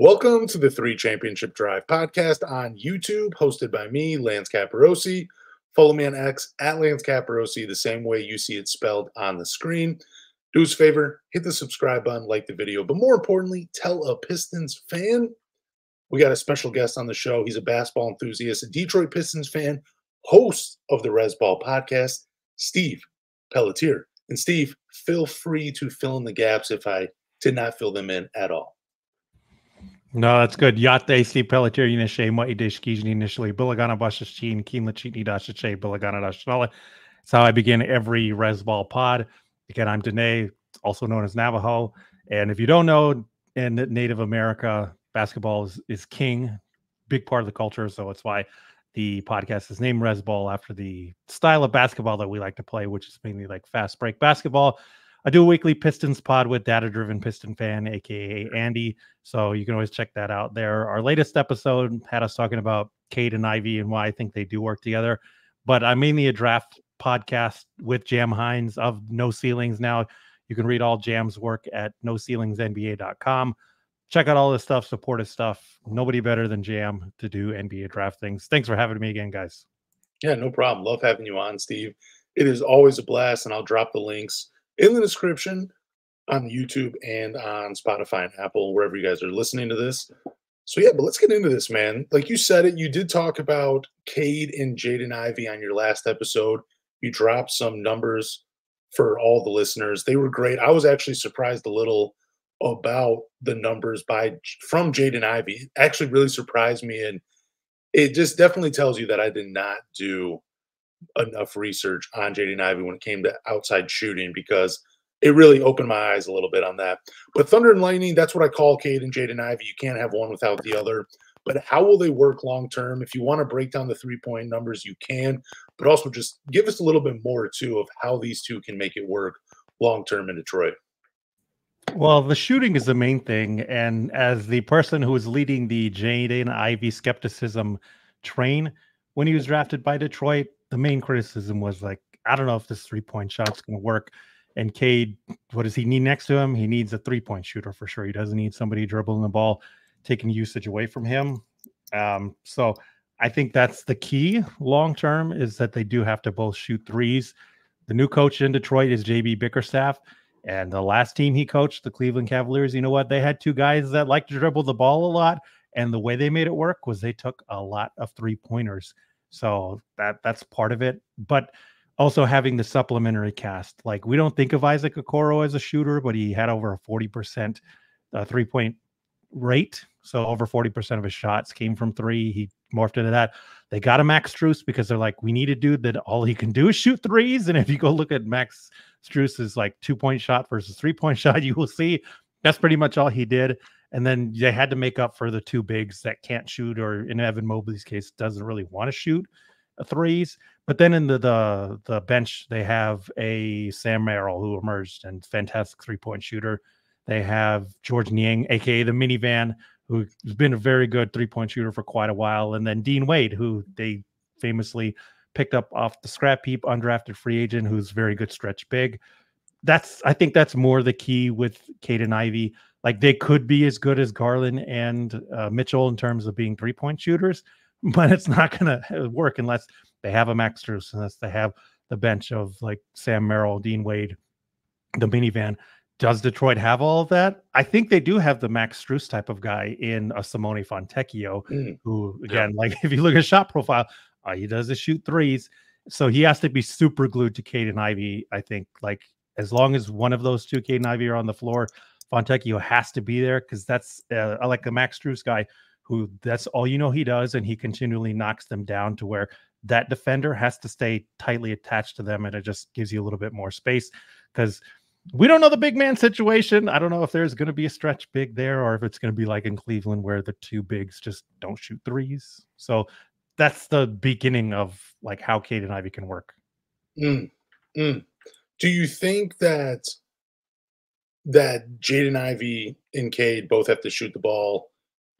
Welcome to the Three Championship Drive podcast on YouTube, hosted by me, Lance Caporossi. Follow me on X at Lance Caporossi, the same way you see it spelled on the screen. Do us a favor, hit the subscribe button, like the video, but more importantly, tell a Pistons fan. We got a special guest on the show. He's a basketball enthusiast, a Detroit Pistons fan, host of the Rez Ball podcast, Steve Pelletier. And Steve, feel free to fill in the gaps if I did not fill them in at all. No, that's good. Yate si Pelletier Unishe, Maidish Kijni initially, Bilagana Bashashin, Keen Lachini Dashache, Bilagana Dashala. That's how I begin every Rez Ball pod. Again, I'm Danae, also known as Navajo. And if you don't know, in Native America, basketball is king, big part of the culture. So it's why the podcast is named Rez Ball after the style of basketball that we like to play, which is mainly like fast break basketball. I do a weekly Pistons pod with data-driven Piston fan, aka Andy. So you can always check that out there. Our latest episode had us talking about Cade and Ivey and why I think they do work together. But I'm mainly a draft podcast with Jam Hines of No Ceilings. Now you can read all Jam's work at NoCeilingsNBA.com. Check out all this stuff, support his stuff. Nobody better than Jam to do NBA draft things. Thanks for having me again, guys. Yeah, no problem. Love having you on, Steve. It is always a blast, and I'll drop the links in the description on YouTube and on Spotify and Apple, wherever you guys are listening to this. So yeah, but let's get into this, man. Like you said it, you did talk about Cade and Jaden Ivey on your last episode. You dropped some numbers for all the listeners. They were great. I was actually surprised a little about the numbers from Jaden Ivey. It actually really surprised me, and it just definitely tells you that I did not do enough research on Jaden Ivey when it came to outside shooting, because it really opened my eyes a little bit on that. But Thunder and Lightning, that's what I call Cade and Jaden Ivey. You can't have one without the other. But how will they work long term? If you want to break down the 3-point numbers, you can, but also just give us a little bit more too of how these two can make it work long term in Detroit. Well, the shooting is the main thing. And as the person who was leading the Jaden Ivey skepticism train when he was drafted by Detroit, the main criticism was like, I don't know if this 3-point shot's going to work. And Cade, what does he need next to him? He needs a 3-point shooter for sure. He doesn't need somebody dribbling the ball, taking usage away from him. So I think that's the key long term, is that they do have to both shoot threes. The new coach in Detroit is JB Bickerstaff. And the last team he coached, the Cleveland Cavaliers, you know what? They had two guys that like to dribble the ball a lot. And the way they made it work was they took a lot of 3-pointers. So that's part of it. But also having the supplementary cast. Like, we don't think of Isaac Okoro as a shooter, but he had over a 40% 3-point rate. So over 40% of his shots came from three. He morphed into that. They got a Max Strus because they're like, we need a dude that all he can do is shoot threes. And if you go look at Max Strus's like 2-point shot versus 3-point shot, you will see that's pretty much all he did. And then they had to make up for the two bigs that can't shoot, or in Evan Mobley's case, doesn't really want to shoot threes. But then in the bench, they have a Sam Merrill who emerged and fantastic 3-point shooter. They have George Niang, aka the minivan, who's been a very good 3-point shooter for quite a while. And then Dean Wade, who they famously picked up off the scrap heap, undrafted free agent, who's very good stretch big. I think that's more the key with Cade and Ivey. Like, they could be as good as Garland and Mitchell in terms of being 3-point shooters, but it's not going to work unless they have a Max Strus, unless they have the bench of like Sam Merrill, Dean Wade, the minivan. Does Detroit have all of that? I think they do have the Max Strus type of guy in a Simone Fontecchio, who, again, like if you look at shot profile, all he does is shoot threes. So he has to be super glued to Cade and Ivey. I think, like, as long as one of those two, Cade and Ivey, are on the floor, Fontecchio has to be there, because that's I like the Max Strus guy, who that's all he does, and he continually knocks them down to where that defender has to stay tightly attached to them, and it just gives you a little bit more space, because we don't know the big man situation. I don't know if there's going to be a stretch big there, or if it's going to be like in Cleveland where the two bigs just don't shoot threes. So that's the beginning of like how Cade and Ivey can work. Do you think that Jaden Ivey and Cade both have to shoot the ball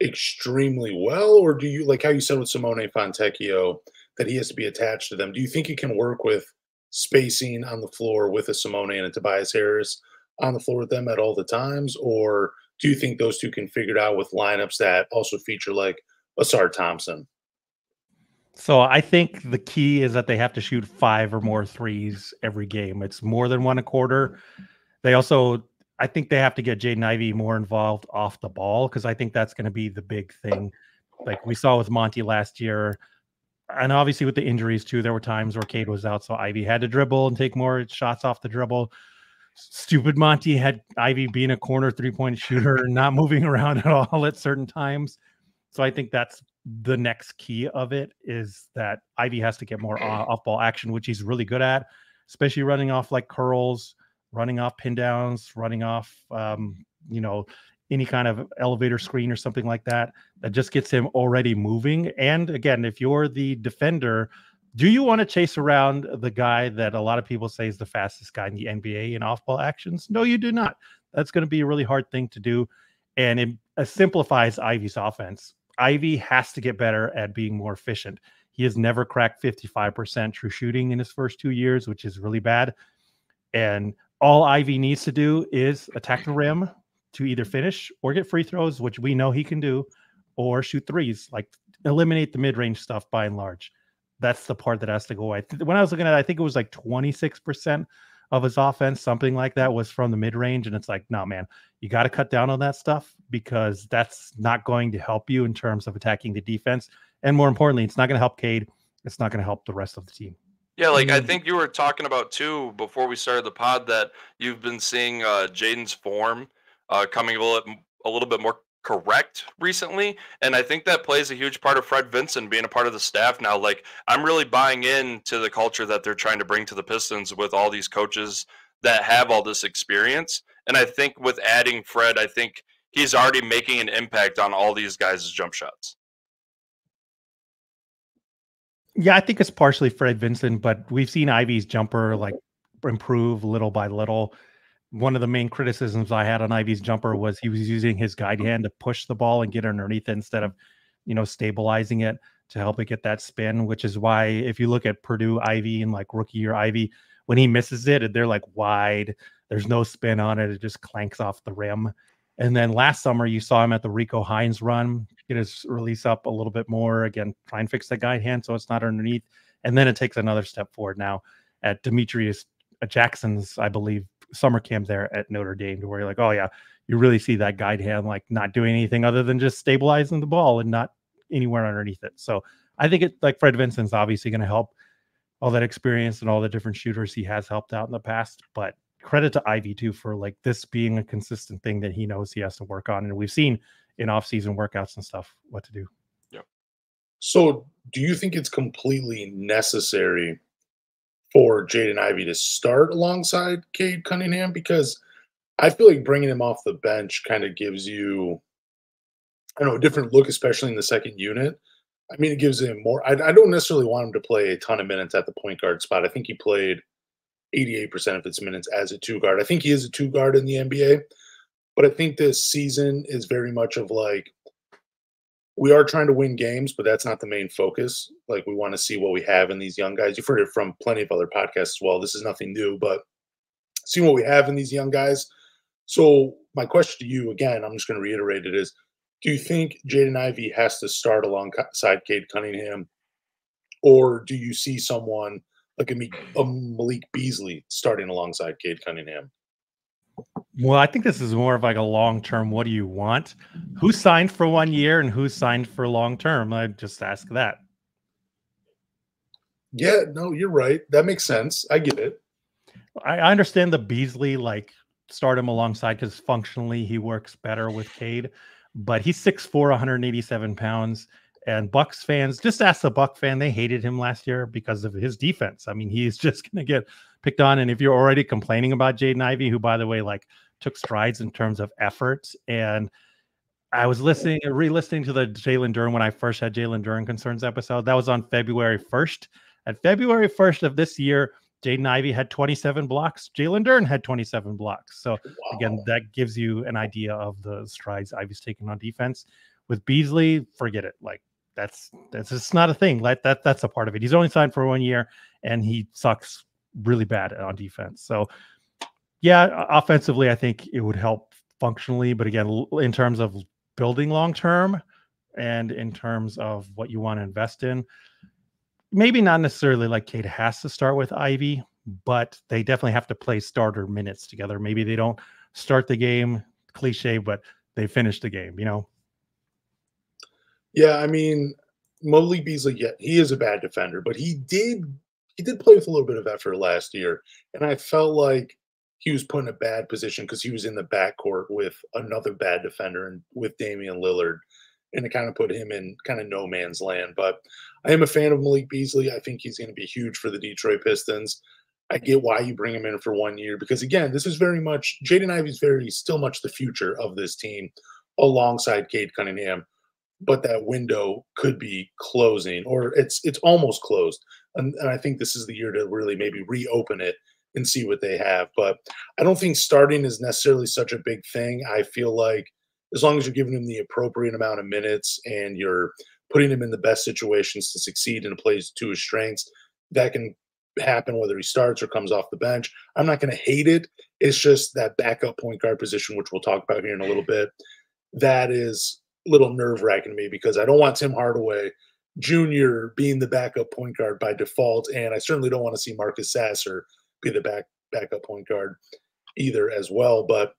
extremely well, or do you, like how you said with Simone Fontecchio, that he has to be attached to them? Do you think he can work with spacing on the floor with a Simone and a Tobias Harris on the floor with them at all the times, or do you think those two can figure it out with lineups that also feature like Asar Thompson? So I think the key is that they have to shoot 5 or more threes every game. It's more than one a quarter. They also, I think they have to get Jaden Ivey more involved off the ball, because I think that's going to be the big thing. Like we saw with Monty last year, and obviously with the injuries too, there were times where Cade was out, so Ivey had to dribble and take more shots off the dribble. Stupid Monty had Ivey being a corner 3-point shooter, not moving around at all at certain times. So I think that's the next key of it, is that Ivey has to get more off-ball action, which he's really good at, especially running off like curls, running off pin downs, running off, any kind of elevator screen or something like that, that just gets him already moving. And again, if you're the defender, do you want to chase around the guy that a lot of people say is the fastest guy in the NBA in off-ball actions? No, you do not. That's going to be a really hard thing to do. And it simplifies Ivey's offense. Ivey has to get better at being more efficient. He has never cracked 55% true shooting in his first 2 years, which is really bad. And all Ivey needs to do is attack the rim to either finish or get free throws, which we know he can do, or shoot threes, like eliminate the mid-range stuff by and large. That's the part that has to go away. When I was looking at it, I think it was like 26% of his offense, something like that, was from the mid-range. And it's like, no, man, you got to cut down on that stuff, because that's not going to help you in terms of attacking the defense. And more importantly, it's not going to help Cade. It's not going to help the rest of the team. Yeah, like I think you were talking about too before we started the pod that you've been seeing Jaden's form coming a little bit more correct recently, and I think that plays a huge part of Fred Vinson being a part of the staff now. Like I'm really buying into the culture that they're trying to bring to the Pistons with all these coaches that have all this experience, and I think with adding Fred, I think he's already making an impact on all these guys' jump shots. Yeah, I think it's partially Fred Vinson, but we've seen Ivey's jumper like improve little by little. One of the main criticisms I had on Ivey's jumper was he was using his guide hand to push the ball and get underneath it instead of, stabilizing it to help it get that spin, which is why if you look at Purdue Ivey and like rookie year Ivey, when he misses it, they're like wide. There's no spin on it. It just clanks off the rim. And then last summer, you saw him at the Rico Hines run, get his release up a little bit more. Again, try and fix that guide hand so it's not underneath. And then it takes another step forward now at Demetrius Jackson's, I believe, summer camp there at Notre Dame, to where you're like, oh yeah, you really see that guide hand like not doing anything other than just stabilizing the ball and not anywhere underneath it. So I think it, like Fred Vinson's obviously going to help, all that experience and all the different shooters he has helped out in the past, but credit to Ivey too for like this being a consistent thing that he knows he has to work on. And we've seen in off-season workouts and stuff what to do. Yep. So do you think it's completely necessary for Jaden Ivey to start alongside Cade Cunningham? Because I feel like bringing him off the bench kind of gives you, I don't know, a different look, especially in the second unit. I mean, it gives him more. I don't necessarily want him to play a ton of minutes at the point guard spot. I think he played 88% of his minutes as a two guard. I think he is a two guard in the NBA, but I think this season is very much of like, we are trying to win games, but that's not the main focus. Like, we want to see what we have in these young guys. You've heard it from plenty of other podcasts as well. This is nothing new, but seeing what we have in these young guys. So my question to you, again, I'm just going to reiterate it, is, do you think Jaden Ivey has to start alongside Cade Cunningham, or do you see someone like a Malik Beasley starting alongside Cade Cunningham? Well, I think this is more of like a long-term, what do you want? Who signed for 1 year and who signed for long-term? I'd just ask that. Yeah, no, you're right. That makes sense. I get it. I understand the Beasley, like, start him alongside because functionally he works better with Cade, but he's 6'4", 187 pounds. And Bucks fans, just ask the Buck fan, they hated him last year because of his defense. I mean, he's just going to get picked on. And if you're already complaining about Jaden Ivey, who, by the way, like took strides in terms of effort. And I was re-listening to the Jalen Duren when I first had Jalen Duren Concerns episode. That was on February 1st. At February 1st of this year, Jaden Ivey had 27 blocks. Jalen Duren had 27 blocks. So, Again, that gives you an idea of the strides Ivey's taking on defense. With Beasley, forget it. Like, that's just not a thing. Like that's a part of it. He's only signed for 1 year, and he sucks really bad on defense. So, yeah, offensively, I think it would help functionally, but again, in terms of building long term and in terms of what you want to invest in, maybe not necessarily like Cade has to start with Ivy, but they definitely have to play starter minutes together. Maybe they don't start the game, cliche, but they finish the game, you know? Yeah, I mean, Malik Beasley, yeah, he is a bad defender, but he did play with a little bit of effort last year, and I felt like he was put in a bad position because he was in the backcourt with another bad defender and with Damian Lillard, and it kind of put him in kind of no man's land. But I am a fan of Malik Beasley. I think he's going to be huge for the Detroit Pistons. I get why you bring him in for 1 year because again, this is very much Jaden Ivey's very still much the future of this team alongside Cade Cunningham, but that window could be closing or it's almost closed. And I think this is the year to really maybe reopen it and see what they have. But I don't think starting is necessarily such a big thing. I feel like as long as you're giving him the appropriate amount of minutes and you're putting him in the best situations to succeed and plays to his strengths, that can happen whether he starts or comes off the bench. I'm not going to hate it. It's just that backup point guard position, which we'll talk about here in a little bit, that is a little nerve-wracking to me because I don't want Tim Hardaway Jr. being the backup point guard by default, and I certainly don't want to see Marcus Sasser be the backup point guard either as well. But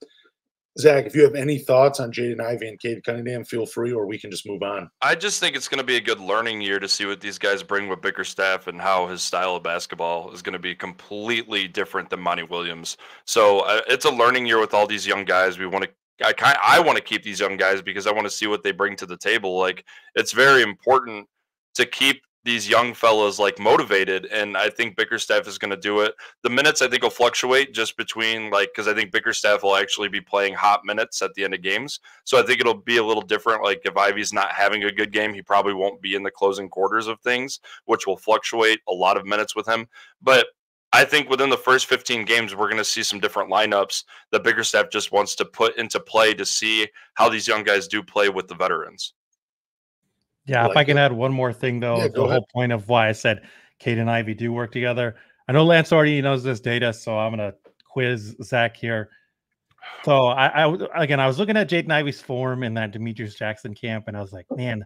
Zach, if you have any thoughts on Jaden Ivey and Cade Cunningham, feel free, or we can just move on. I just think it's going to be a good learning year to see what these guys bring with Bickerstaff and how his style of basketball is going to be completely different than Monty Williams. So it's a learning year with all these young guys. I want to keep these young guys because I want to see what they bring to the table. Like, it's very important to keep these young fellas like motivated, and I think Bickerstaff is going to do it. The minutes I think will fluctuate just between because I think Bickerstaff will actually be playing hot minutes at the end of games. So I think it'll be a little different. Like if Ivey's not having a good game, he probably won't be in the closing quarters of things, which will fluctuate a lot of minutes with him. But I think within the first 15 games, we're going to see some different lineups that Bickerstaff just wants to put into play to see how these young guys do play with the veterans. Yeah, if I can add one more thing, though, the whole point of why I said Cade and Ivy do work together. I know Lance already knows this data, so I'm going to quiz Zach here. So I was looking at Jaden Ivey's form in that Demetrius Jackson camp, and I was like, man,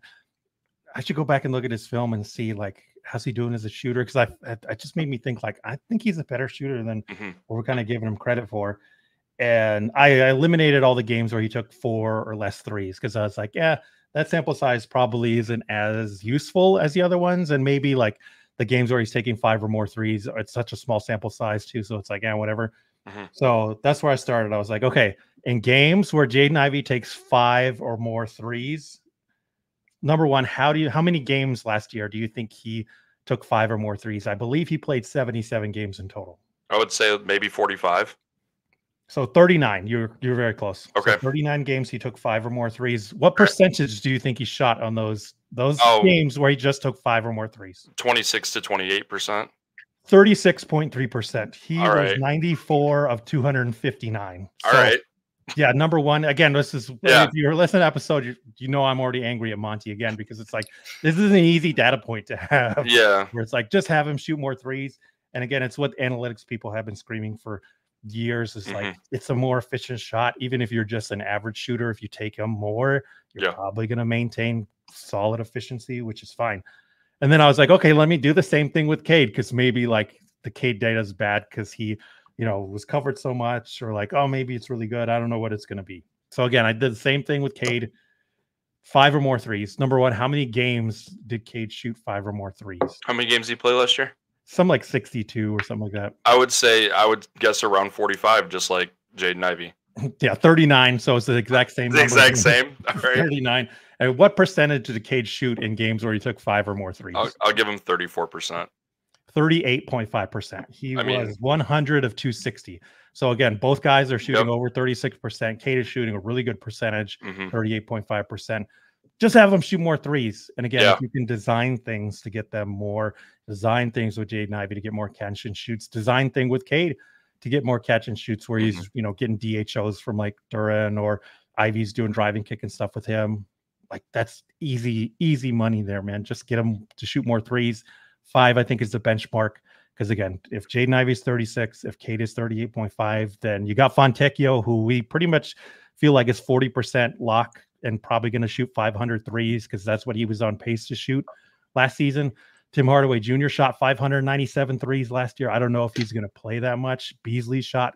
I should go back and look at his film and see like how's he doing as a shooter, because I just made me think like I think he's a better shooter than what we're kind of giving him credit for. And I eliminated all the games where he took 4 or less threes because I was like, yeah, that sample size probably isn't as useful as the other ones. And maybe like the games where he's taking 5 or more threes, it's such a small sample size too. So it's like, yeah, whatever. So that's where I started. I was like, okay, in games where Jaden Ivey takes 5 or more threes, number one, how many games last year do you think he took 5 or more threes? I believe he played 77 games in total. I would say maybe 45. So 39. You're very close. Okay. So 39 games he took 5 or more threes. What percentage do you think he shot on those games where he just took 5 or more threes? 26 to 28%. 36.3%. He was 94 of 259. All right. Yeah, number one. Again, this is if you're listening to the episode, you know I'm already angry at Monty again because it's like this is an easy data point to have. Yeah. Where it's like just have him shoot more threes. And again, it's what analytics people have been screaming for years is like it's a more efficient shot. Even if you're just an average shooter, if you take him more, you're probably going to maintain solid efficiency, which is fine. And then I was like, okay, let me do the same thing with Cade because maybe like the Cade data is bad because he, was covered so much, or like, oh, maybe it's really good. I don't know what it's going to be. So again, I did the same thing with Cade. 5 or more threes. Number one, how many games did Cade shoot 5 or more threes? How many games did he play last year? Some like 62 or something like that. I would guess around 45, just like Jaden Ivey. Yeah, 39. So it's the exact same. The exact same. All right. 39. And what percentage did Cade shoot in games where he took 5 or more threes? I'll give him 34%. 38.5%. He was 100 of 260. So again, both guys are shooting over 36%. Cade is shooting a really good percentage, 38.5%. Just have them shoot more threes. And again, if you can design things to get them more, design things with Jaden Ivey to get more catch and shoots, design thing with Cade to get more catch and shoots where he's, getting DHOs from like Duran, or Ivey's doing driving kick and stuff with him. Like that's easy money there, man. Just get him to shoot more threes. 5, I think, is the benchmark. Because again, if Jaden Ivey's 36, if Cade is 38.5, then you got Fontecchio, who we pretty much feel like it's 40% lock and probably going to shoot 500 threes because that's what he was on pace to shoot last season. Tim Hardaway Jr. shot 597 threes last year. I don't know if he's going to play that much. Beasley shot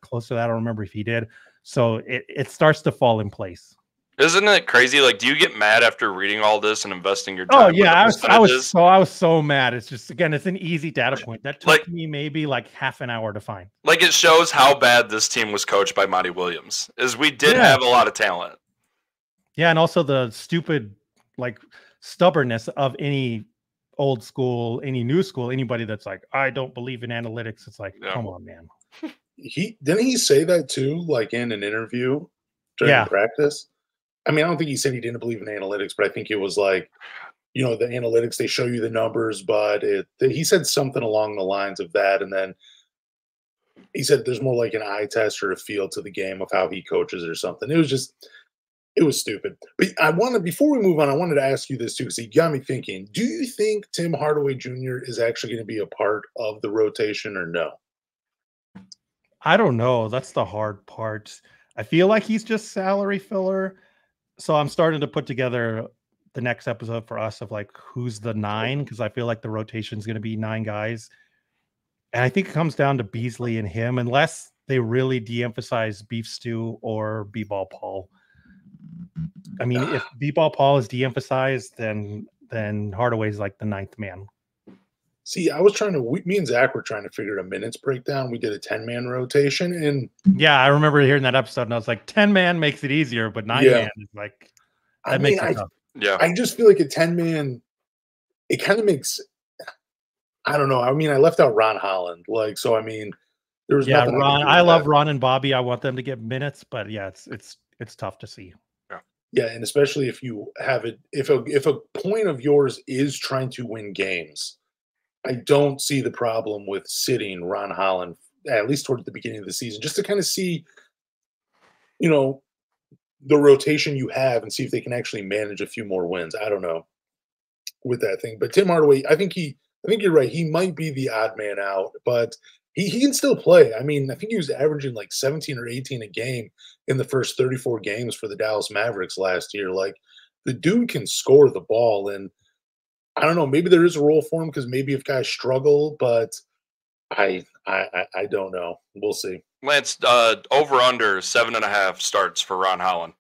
close to that. I don't remember if he did. So it starts to fall in place. Isn't it crazy? Like, do you get mad after reading all this and investing your Oh time? yeah, I was so mad. It's just, again, it's an easy data point that took me maybe like half an hour to find. Like, it shows how bad this team was coached by Monty Williams. Is we did have a lot of talent. Yeah, and also the stupid like stubbornness of any old school, any new school, anybody that's like, I don't believe in analytics. It's like, come on, man. Didn't he say that too, like in an interview during practice? I mean, I don't think he said he didn't believe in analytics, but I think it was like, you know, the analytics, they show you the numbers, but he said something along the lines of that. And then he said there's more like an eye test or a feel to the game of how he coaches or something. It was stupid. But before we move on, I wanted to ask you this too, because he got me thinking, do you think Tim Hardaway Jr. is actually going to be a part of the rotation or no? I don't know. That's the hard part. I feel like he's just salary filler. So I'm starting to put together the next episode for us of like, who's the 9? Because I feel like the rotation is going to be 9 guys. And I think it comes down to Beasley and him, unless they really de-emphasize Beef Stew or B-Ball Paul. I mean, if B-Ball Paul is de-emphasized, then Hardaway's like the 9th man. See, me and Zach were trying to figure a minutes breakdown. We did a 10-man rotation, and yeah, I remember hearing that episode, and I was like, 10-man makes it easier, but 9-man is like, that makes it tough. Yeah, I just feel like a 10-man, it kind of makes, I don't know. I mean, I left out Ron Holland, like, so I mean, there was nothing. Ron. I love Ron and Bobby. I want them to get minutes, but yeah, it's tough to see. Yeah, and especially if you have it, if a point of yours is trying to win games, I don't see the problem with sitting Ron Holland, at least towards the beginning of the season, just to kind of see, you know, the rotation you have and see if they can actually manage a few more wins. I don't know with that thing. But Tim Hardaway, I think you're right. He might be the odd man out, but he can still play. I mean, I think he was averaging like 17 or 18 a game in the first 34 games for the Dallas Mavericks last year. Like, the dude can score the ball, and I don't know, maybe there is a role for him because maybe if guys struggle, but I don't know. We'll see. Lance, over under 7.5 starts for Ron Holland.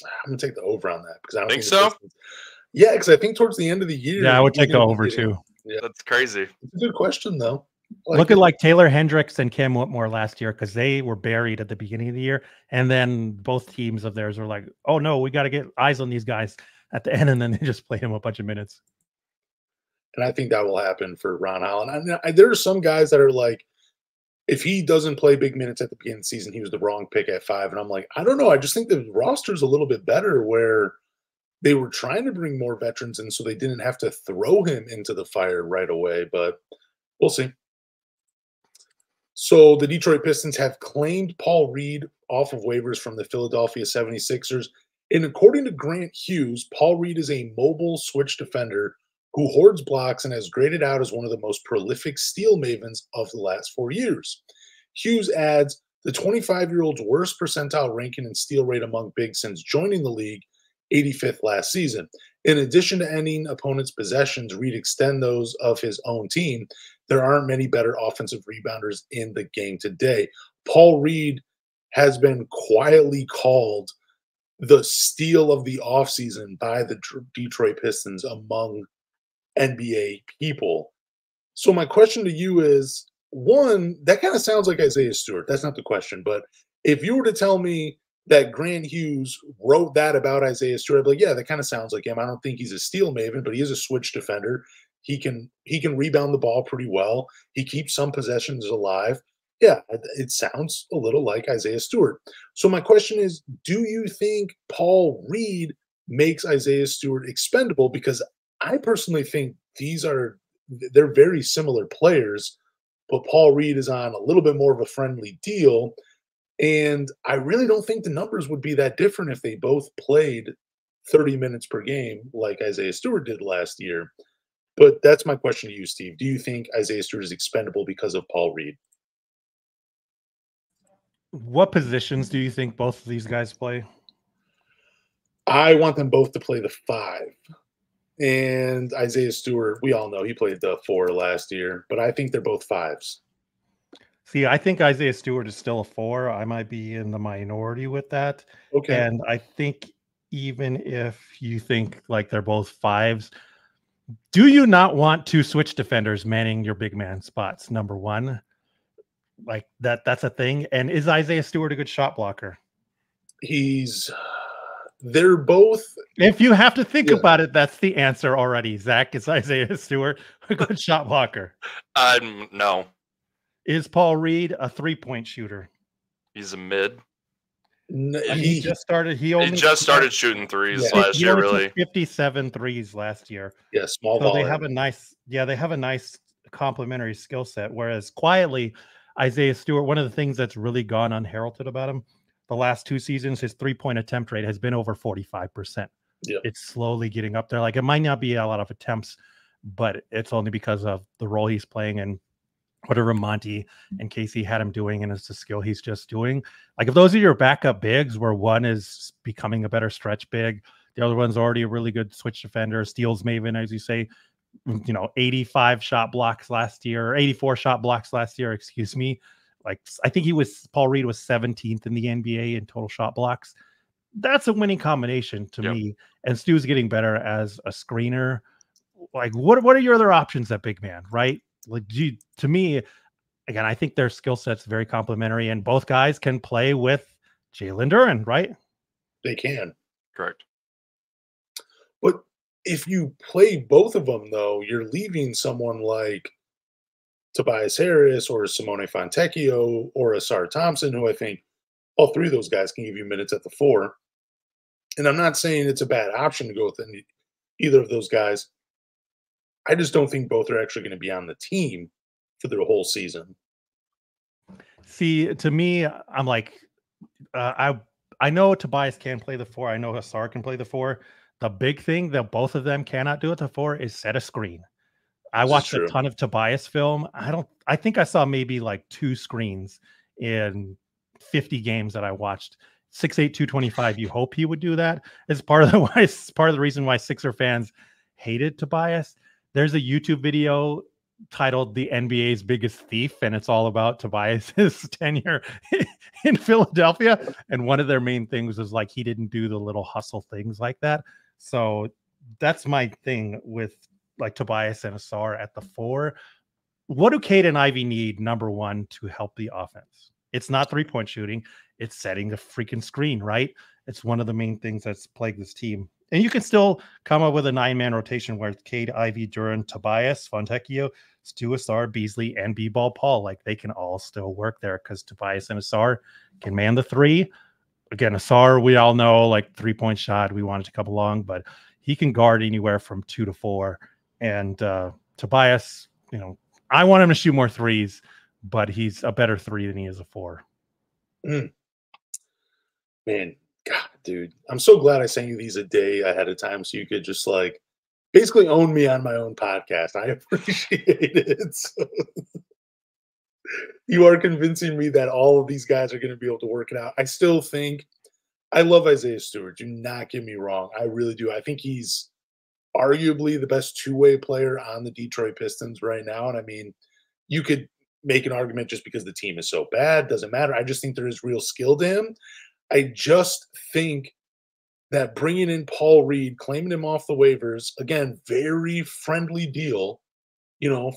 I'm gonna take the over on that because I don't think so. Yeah, because I think towards the end of the year, I would take the over too. Yeah, that's crazy. It's a good question though. Look at like Taylor Hendricks and Cam Whitmore last year, because they were buried at the beginning of the year, and then both teams of theirs were like, "Oh no, we got to get eyes on these guys at the end," and then they just played him a bunch of minutes. And I think that will happen for Ron Holland. There are some guys that are like, if he doesn't play big minutes at the beginning of the season, he was the wrong pick at 5. And I'm like, I don't know. I just think the roster's a little bit better where they were trying to bring more veterans in so they didn't have to throw him into the fire right away. But we'll see. So the Detroit Pistons have claimed Paul Reed off of waivers from the Philadelphia 76ers. And according to Grant Hughes, Paul Reed is a mobile switch defender who hoards blocks and has graded out as one of the most prolific steal mavens of the last 4 years. Hughes adds, the 25-year-old's worst percentile ranking in steal rate among bigs since joining the league, 85th last season. In addition to ending opponents' possessions, Reed extend those of his own team. There aren't many better offensive rebounders in the game today. Paul Reed has been quietly called the steal of the offseason by the Detroit Pistons among NBA people. So my question to you is, one, that kind of sounds like Isaiah Stewart. That's not the question. But if you were to tell me that Grant Hughes wrote that about Isaiah Stewart, I'd be like, yeah, that kind of sounds like him. I don't think he's a steal maven, but he is a switch defender. He can rebound the ball pretty well. He keeps some possessions alive. Yeah, it sounds a little like Isaiah Stewart. So my question is, do you think Paul Reed makes Isaiah Stewart expendable? Because I personally think they're very similar players, but Paul Reed is on a little bit more of a friendly deal. And I really don't think the numbers would be that different if they both played 30 minutes per game like Isaiah Stewart did last year. But that's my question to you, Steve. Do you think Isaiah Stewart is expendable because of Paul Reed? What positions do you think both of these guys play? I want them both to play the 5. And Isaiah Stewart, we all know he played the 4 last year, but I think they're both 5s. See, I think Isaiah Stewart is still a 4. I might be in the minority with that. Okay. And I think even if you think like they're both 5s, do you not want 2 switch defenders manning your big man spots? Number one, like that's a thing. And is Isaiah Stewart a good shot blocker? They're both. If you have to think about it, that's the answer already. Zach, is Isaiah Stewart a good shot blocker? No. Is Paul Reed a 3-point shooter? He's a mid. He just started. He just started shooting threes last year. Really, 57 threes last year. Yeah, small. So they have a nice. Yeah, they have a nice complementary skill set. Whereas quietly, Isaiah Stewart, one of the things that's really gone unheralded about him, the last 2 seasons, his 3-point attempt rate has been over 45%. Yeah, it's slowly getting up there. Like it might not be a lot of attempts, but it's only because of the role he's playing and whatever Monty and Casey had him doing, and it's the skill he's just doing. Like if those are your backup bigs, where one is becoming a better stretch big, the other one's already a really good switch defender, steals maven, as you say, 85 shot blocks last year, or 84 shot blocks last year, excuse me. Like I think Paul Reed was 17th in the NBA in total shot blocks. That's a winning combination to me. And Stu's getting better as a screener. Like what are your other options at big man, right? Like to me, again, I think their skill set's very complementary, and both guys can play with Jalen Duren, right? They can. Correct. But if you play both of them, though, you're leaving someone like Tobias Harris or Simone Fontecchio or Asar Thompson, who I think all 3 of those guys can give you minutes at the 4. And I'm not saying it's a bad option to go with either of those guys. I just don't think both are actually going to be on the team for the whole season. See, to me, I'm like, I know Tobias can play the 4. I know Asar can play the 4. The big thing that both of them cannot do at the 4 is set a screen. I watched a ton of Tobias film. I think I saw maybe like 2 screens in 50 games that I watched. 6'8", 225. You hope he would do that. It's part of the reason why Sixer fans hated Tobias. There's a YouTube video titled "The NBA's Biggest Thief," and it's all about Tobias's tenure in Philadelphia. And one of their main things was like he didn't do the little hustle things like that. So that's my thing with like Tobias and Asar at the 4. What do Cade and Ivey need, number one, to help the offense? It's not 3-point shooting. It's setting the freaking screen, right? It's one of the main things that's plagued this team. And you can still come up with a 9-man rotation where it's Cade, Ivey, Duren, Tobias, Fontecchio, Stu, Asar, Beasley, and B-Ball Paul. Like they can all still work there because Tobias and Asar can man the 3. Again, Asar, we all know, like 3-point shot, we want it to come along, but he can guard anywhere from 2 to 4. And Tobias, I want him to shoot more 3s, but he's a better 3 than he is a 4. Man, God, dude, I'm so glad I sent you these a day ahead of time so you could just like basically own me on my own podcast. I appreciate it. So, you are convincing me that all of these guys are going to be able to work it out. I still think I love Isaiah Stewart. Do not get me wrong. I really do. I think he's arguably the best 2-way player on the Detroit Pistons right now. And I mean, you could make an argument just because the team is so bad. Doesn't matter. I just think there is real skill to him. I just think that bringing in Paul Reed, claiming him off the waivers, again, very friendly deal,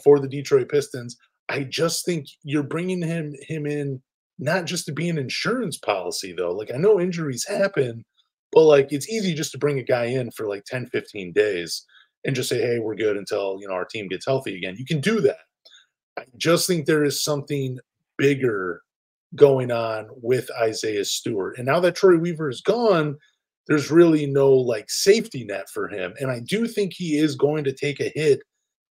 for the Detroit Pistons. I just think you're bringing him in not just to be an insurance policy, though. Like, I know injuries happen, but, like, it's easy just to bring a guy in for, like, 10, 15 days and just say, hey, we're good until, our team gets healthy again. You can do that. I just think there is something bigger going on with Isaiah Stewart. And now that Troy Weaver is gone, there's really no, like, safety net for him. And I do think he is going to take a hit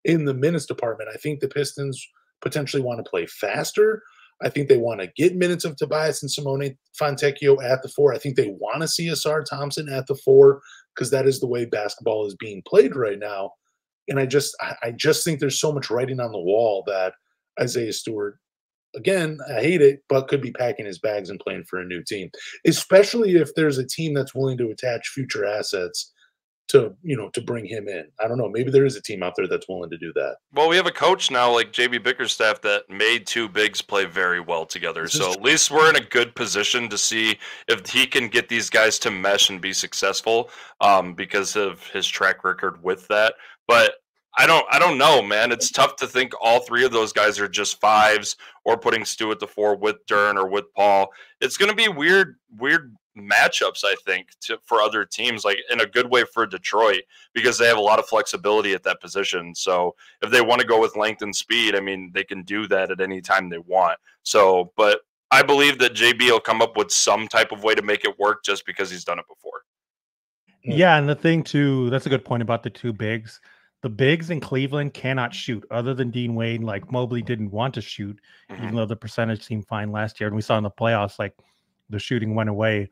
in the minutes department. I think the Pistons potentially want to play faster. I think they want to get minutes of Tobias and Simone Fontecchio at the 4. I think they want to see Asar Thompson at the 4 because that is the way basketball is being played right now. And I just think there's so much writing on the wall that Isaiah Stewart again, I hate it, but could be packing his bags and playing for a new team, especially if there's a team that's willing to attach future assets to, to bring him in. I don't know. Maybe there is a team out there that's willing to do that. Well, we have a coach now like JB Bickerstaff that made two bigs play very well together. So at least we're in a good position to see if he can get these guys to mesh and be successful because of his track record with that. But I don't know, man. It's tough to think all three of those guys are just fives or putting Stu at the four with Dern or with Paul. It's going to be weird matchups, I think, for other teams, like in a good way for Detroit, because they have a lot of flexibility at that position. So if they want to go with length and speed, I mean, they can do that at any time they want. So, but I believe that JB will come up with some type of way to make it work just because he's done it before. Yeah, and the thing too, that's a good point about the two bigs. The bigs in Cleveland cannot shoot other than Dean Wade. Like Mobley didn't want to shoot, even though the percentage seemed fine last year. And we saw in the playoffs, like the shooting went away.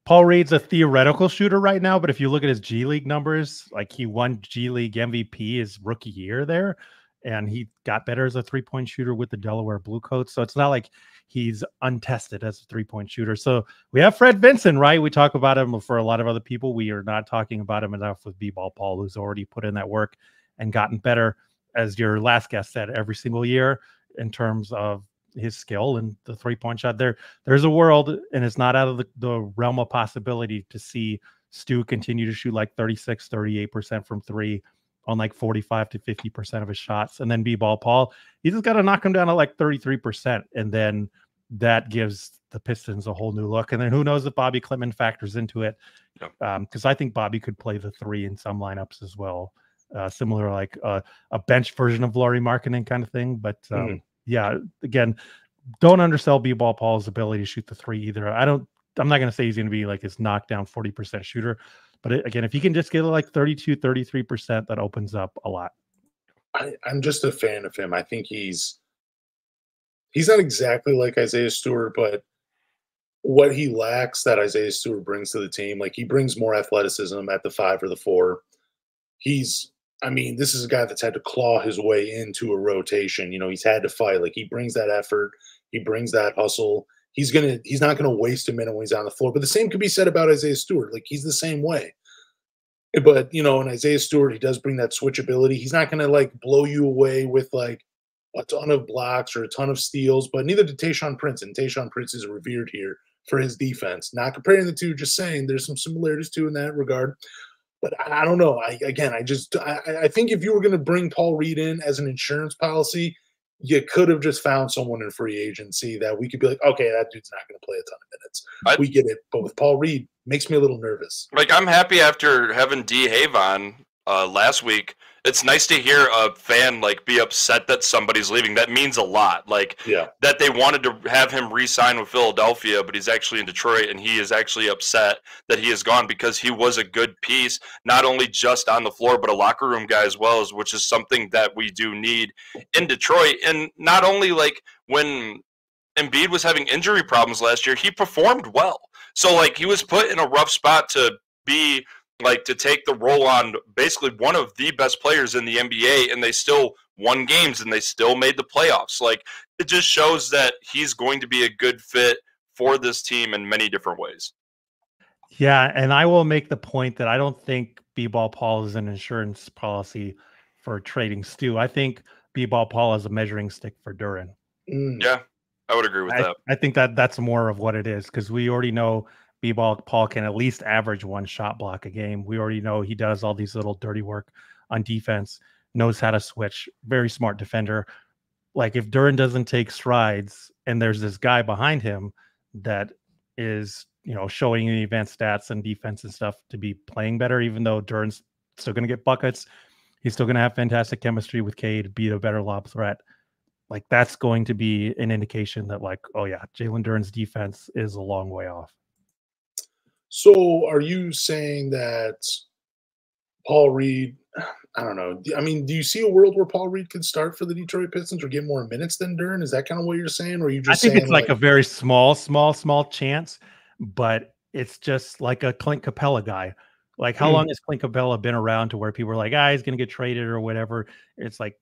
Paul Reed's a theoretical shooter right now, but if you look at his G League numbers, like he won G League MVP his rookie year there, and he got better as a three-point shooter with the Delaware Bluecoats. So it's not like he's untested as a three-point shooter. So we have Fred Vinson, right? We talk about him for a lot of other people. We are not talking about him enough with B-Ball Paul, who's already put in that work and gotten better, as your last guest said, every single year in terms of his skill and the three-point shot. There's a world, and it's not out of the realm of possibility to see Stu continue to shoot like 36-38% from three on like 45 to 50% of his shots. And then B-Ball Paul, you just got to knock him down to like 33%. And then that gives the Pistons a whole new look. And then who knows if Bobby Klintman factors into it. Because I think Bobby could play the three in some lineups as well. Similar, like a bench version of Lauri Markkanen kind of thing. But yeah, again, don't undersell B-Ball Paul's ability to shoot the three either. I'm not going to say he's going to be like his knockdown 40% shooter. But again, if you can just get like 32, 33%, that opens up a lot. I'm just a fan of him. I think he's not exactly like Isaiah Stewart, but what he lacks that Isaiah Stewart brings to the team, like he brings more athleticism at the 5 or the 4. This is a guy that's had to claw his way into a rotation. He's had to fight. Like he brings that effort. He brings that hustle. He's not gonna waste a minute when he's on the floor. But the same could be said about Isaiah Stewart. Like he's the same way. But in Isaiah Stewart, he does bring that switchability. He's not gonna like blow you away with like a ton of blocks or a ton of steals. But neither did Tayshaun Prince, and Tayshaun Prince is revered here for his defense. Not comparing the two, just saying there's some similarities too in that regard. But I don't know. I think if you were going to bring Paul Reed in as an insurance policy, you could have just found someone in free agency that we could be like, okay, that dude's not going to play a ton of minutes. We get it. But with Paul Reed, makes me a little nervous. Like I'm happy after having D. Have on last week. It's nice to hear a fan like be upset that somebody's leaving. That means a lot. Like that they wanted to have him re-sign with Philadelphia, but he's actually in Detroit, and he is actually upset that he is gone because he was a good piece, not only just on the floor, but a locker room guy as well, which is something that we do need in Detroit. And not only like when Embiid was having injury problems last year, he performed well. So like he was put in a rough spot to be like to take the role on basically one of the best players in the NBA, and they still won games and they still made the playoffs. Like it just shows that he's going to be a good fit for this team in many different ways. Yeah, and I will make the point that I don't think B-Ball Paul is an insurance policy for trading Stu. I think B-Ball Paul is a measuring stick for Duren. Yeah, I would agree with that. I think that's more of what it is, because we already know B-Ball Paul can at least average one shot block a game. We already know he does all these little dirty work on defense, knows how to switch, very smart defender. Like if Duren doesn't take strides and there's this guy behind him that is, showing the advanced stats and defense and stuff to be playing better, even though Duren's still going to get buckets, he's still going to have fantastic chemistry with Cade, be a better lob threat. Like that's going to be an indication that like, oh yeah, Jalen Duren's defense is a long way off. So are you saying that Paul Reed, I don't know. I mean, do you see a world where Paul Reed could start for the Detroit Pistons or get more minutes than Duren? Is that kind of what you're saying? Or are you just saying it's like a very small chance, but it's just like a Clint Capella guy. Like how long has Clint Capella been around to where people are like, he's going to get traded or whatever? It's like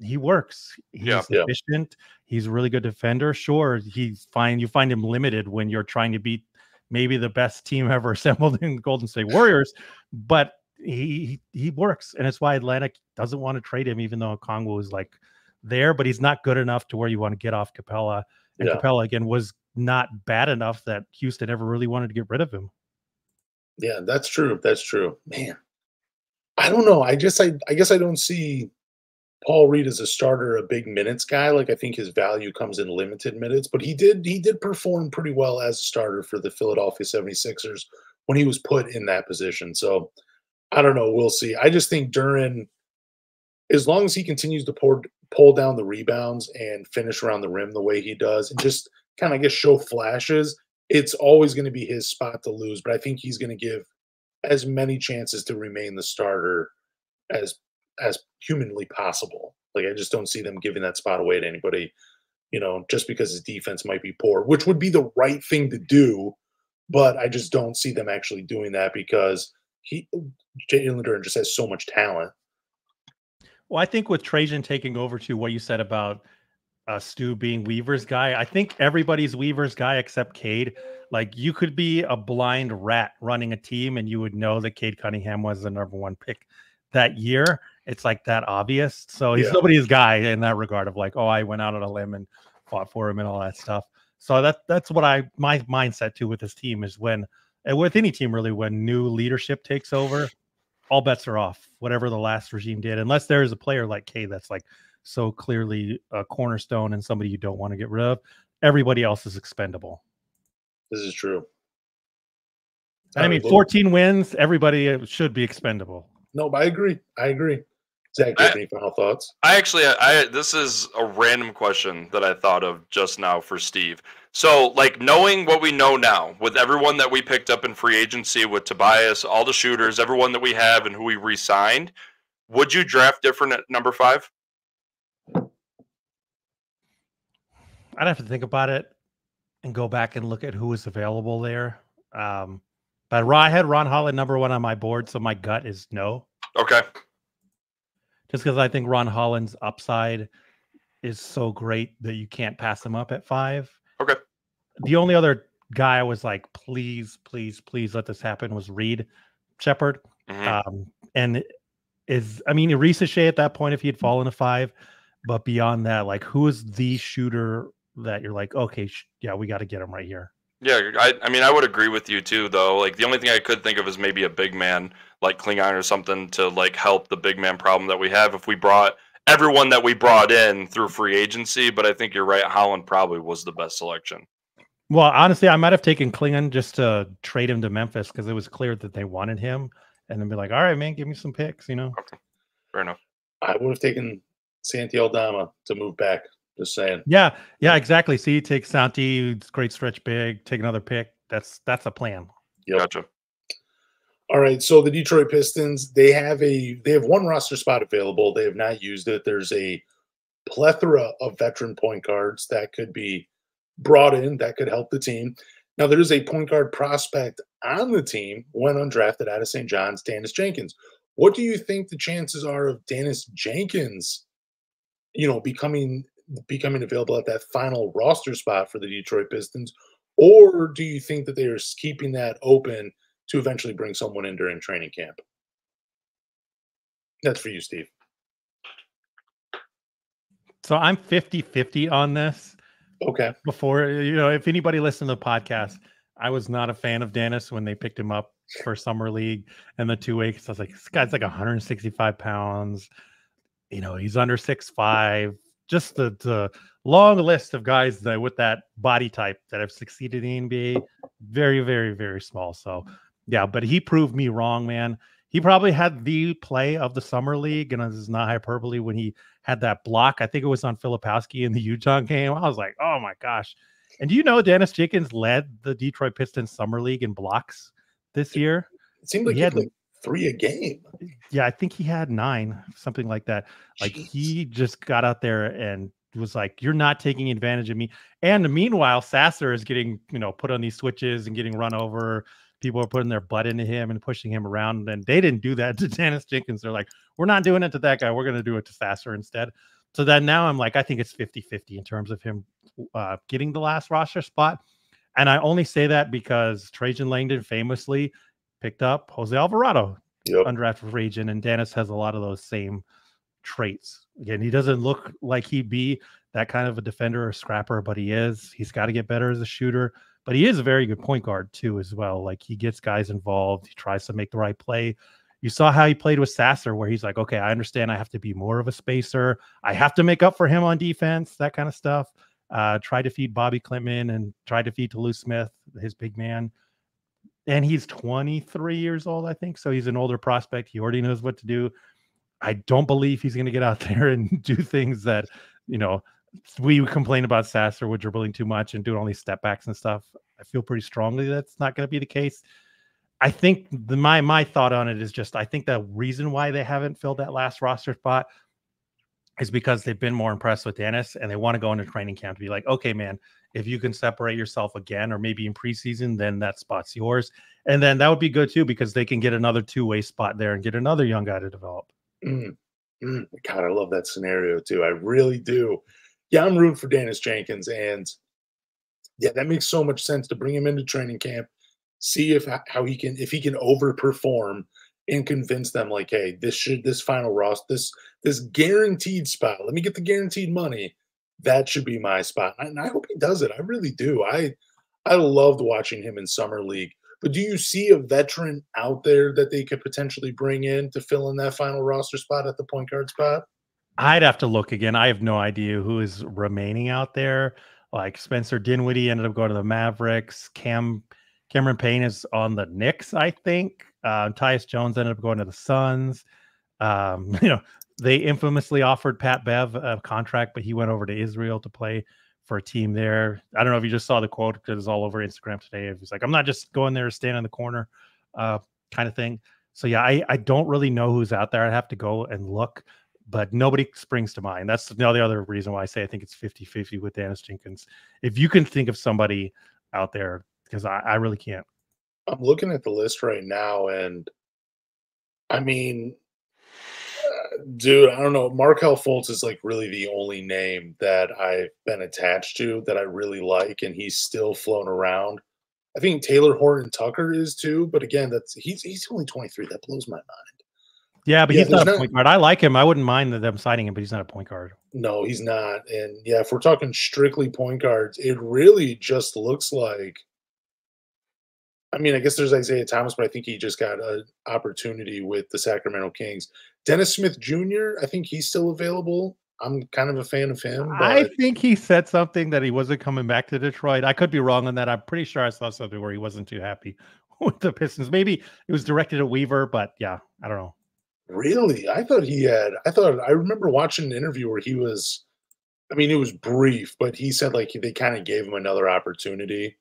he works. He's efficient. He's a really good defender. Sure, he's fine. You find him limited when you're trying to beat maybe the best team ever assembled in Golden State Warriors, but he works, and it's why Atlanta doesn't want to trade him, even though Okongwu is like there, but he's not good enough to where you want to get off Capella. And Capella again was not bad enough that Houston ever really wanted to get rid of him. Yeah, that's true. That's true, man. I don't know. I guess I don't see Paul Reed as a starter, a big minutes guy. Like, I think his value comes in limited minutes, but he did perform pretty well as a starter for the Philadelphia 76ers when he was put in that position. So I don't know. We'll see. I just think Duren, as long as he continues to pull down the rebounds and finish around the rim the way he does, and just kind of, I guess, show flashes, it's always going to be his spot to lose. But I think he's going to give as many chances to remain the starter as humanly possible. Like, I just don't see them giving that spot away to anybody, just because his defense might be poor, which would be the right thing to do. But I just don't see them actually doing that because Jalen Duren just has so much talent. Well, I think with Trajan taking over to what you said about Stu being Weaver's guy, I think everybody's Weaver's guy except Cade. Like, you could be a blind rat running a team and you would know that Cade Cunningham was the #1 pick that year. It's like that obvious. So he's nobody's guy in that regard of like, oh, I went out on a limb and fought for him and all that stuff. So that's what my mindset too with this team is and with any team really, when new leadership takes over, all bets are off. Whatever the last regime did, unless there is a player like Cade that's like so clearly a cornerstone and somebody you don't want to get rid of, everybody else is expendable. This is true. I mean, 14 wins, everybody should be expendable. No, but I agree. Zach, do you have any final thoughts? This is a random question that I thought of just now for Steve. So, like, knowing what we know now, with everyone that we picked up in free agency, with Tobias, all the shooters, everyone that we have and who we re-signed, would you draft different at number 5? I'd have to think about it and go back and look at who was available there. But I had Ron Holland #1 on my board, so my gut is no. Okay. Just because I think Ron Holland's upside is so great that you can't pass him up at 5. Okay. The only other guy I was like, please, please, please let this happen was Reed Shepherd. And Reese Shea at that point if he had fallen to 5. But beyond that, like, who is the shooter that you're like, okay, we got to get him right here? Yeah, I would agree with you too, though. Like, the only thing I could think of is maybe a big man like Klingon or something to like help the big man problem that we have if we brought everyone that we brought in through free agency. But I think you're right. Holland probably was the best selection. Well, honestly, I might have taken Klingon just to trade him to Memphis because it was clear that they wanted him, and then be like, all right, man, give me some picks, Okay. Fair enough. I would have taken Santi Aldama to move back. Just saying. Yeah, exactly. See, take Santi, great stretch big, take another pick. That's a plan. Yep. Gotcha. All right. So the Detroit Pistons, they have one roster spot available. They have not used it. There's a plethora of veteran point guards that could be brought in that could help the team. Now, there is a point guard prospect on the team, went undrafted out of St. John's, Daniss Jenkins. What do you think the chances are of Daniss Jenkins, becoming available at that final roster spot for the Detroit Pistons? Or do you think that they are keeping that open to eventually bring someone in during training camp? That's for you, Steve. So I'm 50-50 on this. Okay. Before, if anybody listened to the podcast, I was not a fan of Daniss when they picked him up for Summer League and the 2-way. I was like, this guy's like 165 pounds. He's under 6'5". Just the long list of guys that with that body type that have succeeded in the NBA, very, very, very small. So, yeah, but he proved me wrong, man. He probably had the play of the Summer League, and this is not hyperbole, when he had that block. I think it was on Filipowski in the Utah game. I was like, oh, my gosh. And do you know Daniss Jenkins led the Detroit Pistons Summer League in blocks this year? It seemed like he had like 3 a game. Yeah, I think he had 9, something like that. Like, he just got out there and was like, you're not taking advantage of me. And meanwhile, Sasser is getting, put on these switches and getting run over. People are putting their butt into him and pushing him around. And they didn't do that to Daniss Jenkins. They're like, we're not doing it to that guy. We're going to do it to Sasser instead. So then now I'm like, I think it's 50-50 in terms of him getting the last roster spot. And I only say that because Trajan Langdon famously picked up Jose Alvarado, undrafted free agent, and Daniss has a lot of those same traits. Again, he doesn't look like he'd be that kind of a defender or scrapper, but he is. He's got to get better as a shooter, but he is a very good point guard too, as well. Like, he gets guys involved. He tries to make the right play. You saw how he played with Sasser, where he's like, okay, I understand I have to be more of a spacer. I have to make up for him on defense, that kind of stuff. Try to feed Bobby Klintman and try to feed Toulouse Smith, his big man. And he's 23 years old, I think. So he's an older prospect. He already knows what to do. I don't believe he's going to get out there and do things that, you know, we complain about Sasser with dribbling too much and doing all these step backs and stuff. I feel pretty strongly that's not going to be the case. I think my thought on it is just, I think the reason why they haven't filled that last roster spot is because they've been more impressed with Daniss, and they want to go into training camp to be like, okay, man, if you can separate yourself again, or maybe in preseason, then that spot's yours. And then that would be good too, because they can get another two-way spot there and get another young guy to develop. God, I love that scenario too. I really do. Yeah, I'm rooting for Daniss Jenkins, and yeah, that makes so much sense to bring him into training camp, see if he can overperform and convince them, like, hey, this final roster, this guaranteed spot, let me get the guaranteed money, that should be my spot. And I hope he does it. I really do. I loved watching him in summer league. But do you see a veteran out there that they could potentially bring in to fill in that final roster spot at the point guard spot? I'd have to look again. I have no idea who is remaining out there. Like, Spencer Dinwiddie ended up going to the Mavericks. Cameron Payne is on the Knicks, I think. Tyus Jones ended up going to the Suns. They infamously offered Pat Bev a contract, but he went over to Israel to play for a team there. I don't know if you just saw the quote, because it's all over Instagram today. He's like, I'm not just going there to stand in the corner kind of thing. So yeah, I don't really know who's out there. I'd have to go and look, but nobody springs to mind. That's the other reason why I say I think it's 50-50 with Daniss Jenkins. If you can think of somebody out there, because I really can't. I'm looking at the list right now, and I mean, dude, I don't know. Markelle Fultz is like really the only name that I've been attached to that I really like, and he's still flown around. I think Taylor Horton Tucker is too, but again, he's only 23. That blows my mind. Yeah, but he's not a point guard. I like him. I wouldn't mind them signing him, but he's not a point guard. No, he's not. And yeah, if we're talking strictly point guards, it really just looks like, I mean, I guess there's Isaiah Thomas, but I think he just got an opportunity with the Sacramento Kings. Dennis Smith Jr., I think he's still available. I'm kind of a fan of him. But I think he said something that he wasn't coming back to Detroit. I could be wrong on that. I'm pretty sure I saw something where he wasn't too happy with the Pistons. Maybe it was directed at Weaver, but yeah, I don't know. Really? I remember watching an interview where he was, I mean, it was brief, but he said like they kind of gave him another opportunity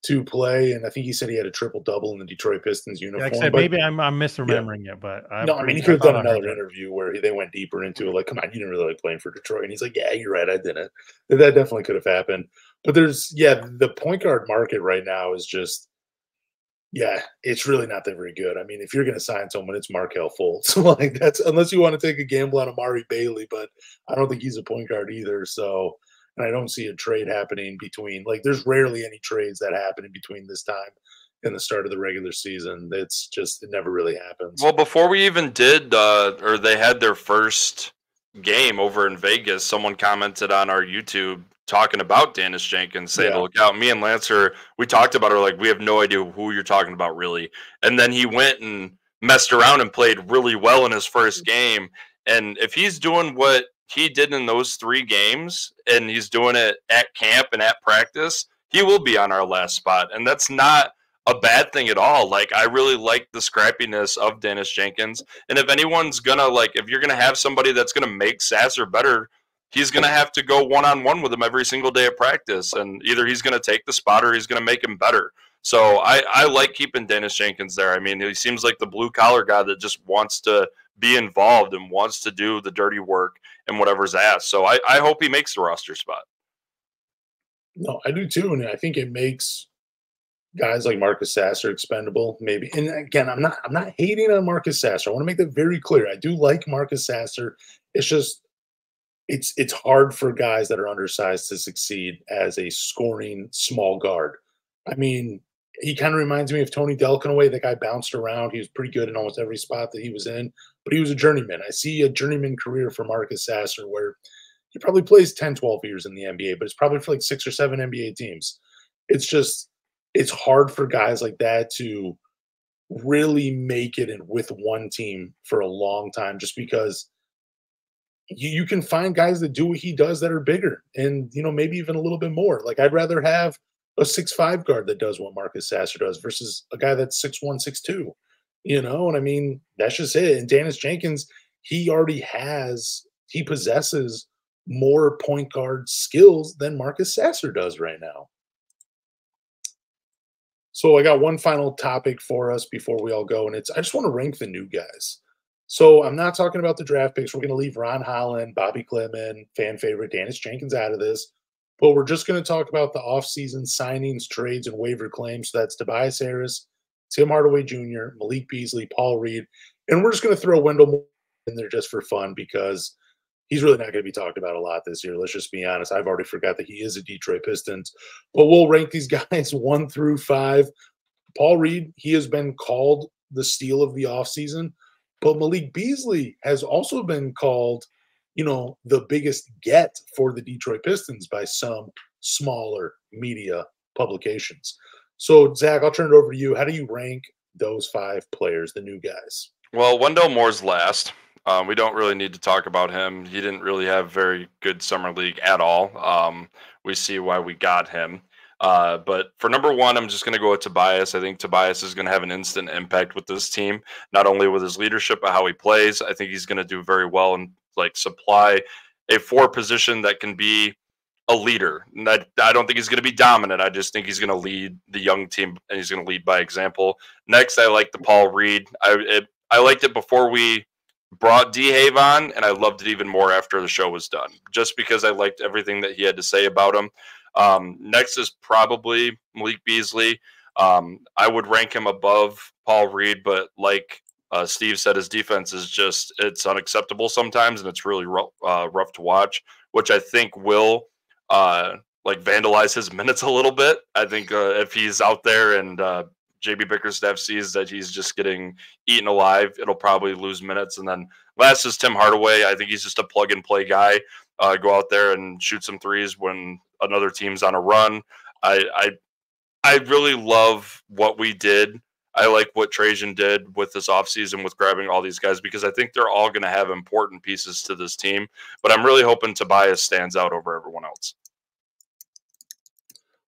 to play, and I think he said he had a triple-double in the Detroit Pistons uniform. Like I said, maybe I'm misremembering it, but no, I mean, he could have done another interview where they went deeper into it. Like, come on, you didn't really like playing for Detroit. And he's like, yeah, you're right, I didn't. That definitely could have happened. But the point guard market right now is just, yeah, it's really not that very good. I mean, if you're going to sign someone, it's Markelle Fultz. Like, that's, unless you want to take a gamble on Amari Bailey, but I don't think he's a point guard either. So, and I don't see a trade happening between, like, there's rarely any trades that happen in between this time and the start of the regular season. It's just, it never really happens. Well, before we even did, or they had their first game over in Vegas, someone commented on our YouTube talking about Daniss Jenkins, saying, look out. Me and Lancer, we talked about her, like, we have no idea who you're talking about, really. And then he went and messed around and played really well in his first game. And if he's doing what he did in those 3 games, and he's doing it at camp and at practice, he will be on our last spot. And that's not a bad thing at all. Like, I really like the scrappiness of Daniss Jenkins. And if anyone's going to, like, if you're going to have somebody that's going to make Sasser better, he's going to have to go one-on-one with him every single day of practice. And either he's going to take the spot or he's going to make him better. So I like keeping Daniss Jenkins there. I mean, he seems like the blue-collar guy that just wants to be involved and wants to do the dirty work and whatever's asked. So I hope he makes the roster spot. No, I do too. And I think it makes guys like Marcus Sasser expendable, maybe. And again, I'm not hating on Marcus Sasser. I want to make that very clear. I do like Marcus Sasser. It's just, it's hard for guys that are undersized to succeed as a scoring small guard. I mean, he kind of reminds me of Tony Delk in a way. The guy bounced around. He was pretty good in almost every spot that he was in, but he was a journeyman. I see a journeyman career for Marcus Sasser where he probably plays 10, 12 years in the NBA, but it's probably for like 6 or 7 NBA teams. It's just, it's hard for guys like that to really make it in with one team for a long time just because you can find guys that do what he does that are bigger and, maybe even a little bit more. Like, I'd rather have a 6'5" guard that does what Marcus Sasser does versus a guy that's 6'1", 6'2", and I mean, that's just it. And Daniss Jenkins, he possesses more point guard skills than Marcus Sasser does right now. So I got one final topic for us before we all go, and I just want to rank the new guys. So I'm not talking about the draft picks. We're going to leave Ron Holland, Bobby Klitman, fan favorite Daniss Jenkins out of this. But we're just going to talk about the offseason signings, trades, and waiver claims. So that's Tobias Harris, Tim Hardaway Jr., Malik Beasley, Paul Reed. And we're just going to throw Wendell Moore in there just for fun because he's really not going to be talked about a lot this year. Let's just be honest. I've already forgot that he is a Detroit Pistons. But we'll rank these guys 1 through 5. Paul Reed, he has been called the steal of the offseason. But Malik Beasley has also been called, the biggest get for the Detroit Pistons by some smaller media publications. So, Zach, I'll turn it over to you. How do you rank those 5 players, the new guys? Well, Wendell Moore's last. We don't really need to talk about him. He didn't really have very good summer league at all. We see why we got him. But for number 1, I'm just going to go with Tobias. I think Tobias is going to have an instant impact with this team, not only with his leadership, but how he plays. I think he's going to do very well and supply a 4 position that can be a leader. And I don't think he's going to be dominant. I just think he's going to lead the young team and he's going to lead by example. Next, I like the Paul Reed. I liked it before we brought D-Have on, and I loved it even more after the show was done, just because I liked everything that he had to say about him. Next is probably Malik Beasley. I would rank him above Paul Reed, but like Steve said, his defense is it's unacceptable sometimes, and it's really rough to watch, which I think will vandalize his minutes a little bit. I think if he's out there and JB Bickerstaff sees that he's just getting eaten alive, it'll probably lose minutes. And then last is Tim Hardaway. I think he's just a plug-and-play guy. Go out there and shoot some threes when another team's on a run. I really love what we did. I like what Trajan did with this offseason with grabbing all these guys because I think they're all going to have important pieces to this team. But I'm really hoping Tobias stands out over everyone else.